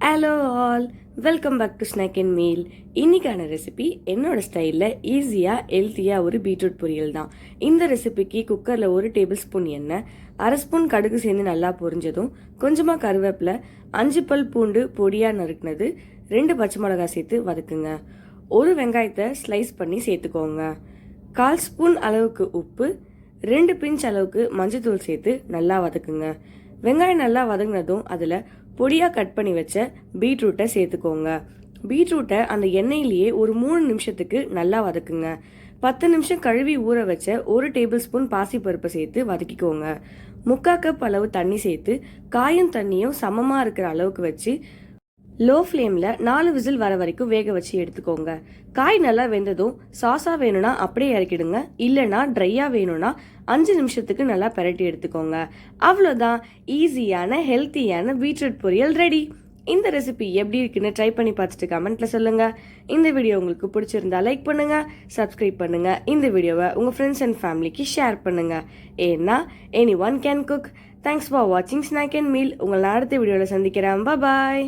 Hello all, welcome back to snack and meal. இன்னைக்கான recipe என்னோட ஸ்டைலில் ஈஸியாக ஹெல்த்தியாக ஒரு பீட்ரூட் பொரியல் தான். இந்த ரெசிபிக்கு குக்கரில் 1 டேபிள் ஸ்பூன் எண்ணெய், 1/2 ஸ்பூன் கடுகு சேர்ந்து நல்லா பொரிஞ்சதும் கொஞ்சமாக கருவேப்பிலை, 5 பல் பூண்டு பொடியாக நறுக்குனது, 2 பச்சை மிளகாய் சேர்த்து வதக்குங்க. 1 வெங்காயத்தை ஸ்லைஸ் பண்ணி சேர்த்துக்கோங்க. 1/4 ஸ்பூன் அளவுக்கு உப்பு, 2 பிஞ்ச் அளவுக்கு மஞ்சத்தூள் சேர்த்து நல்லா வதக்குங்க. வெங்காயம் நல்லா வதங்கினதும் அதில் பொடியாக கட் பண்ணி வச்ச பீட்ரூட்டை சேர்த்துக்கோங்க. பீட்ரூட்டை அந்த எண்ணெயிலேயே ஒரு 3 நிமிஷத்துக்கு நல்லா வதக்குங்க. 10 நிமிஷம் கழுவி ஊற வச்ச 1 டேபிள் ஸ்பூன் பாசிப்பருப்பை சேர்த்து வதக்கிக்கோங்க. 3/4 கப் அளவு தண்ணி சேர்த்து காயும் தண்ணியும் சமமாக இருக்கிற அளவுக்கு வச்சு லோ ஃப்ளேமில் 4 விசில் வர வரைக்கும் வேக வச்சு எடுத்துக்கோங்க. காய் நல்லா வெந்ததும் சாஸாக வேணும்னா அப்படியே இறக்கிடுங்க, இல்லைனா ட்ரையாக வேணும்னா 5 நிமிஷத்துக்கு நல்லா பெரட்டி எடுத்துக்கோங்க. அவ்வளோதான், ஈஸியான ஹெல்த்தியான பீட்ரூட் பொரியல் ரெடி. இந்த ரெசிபி எப்படி இருக்குன்னு ட்ரை பண்ணி பார்த்துட்டு கமெண்ட்ல சொல்லுங்க. இந்த வீடியோ உங்களுக்கு பிடிச்சிருந்தா லைக் பண்ணுங்க, சப்ஸ்கிரைப் பண்ணுங்க. இந்த வீடியோவை உங்க ஃப்ரெண்ட்ஸ் அண்ட் ஃபேமிலிக்கு ஷேர் பண்ணுங்க. ஏன்னா any one can cook. Thanks for வாட்சிங் ஸ்நாக் அண்ட் மீல். உங்களை அடுத்த வீடியோவில் சந்திக்கிறேன். பாய்.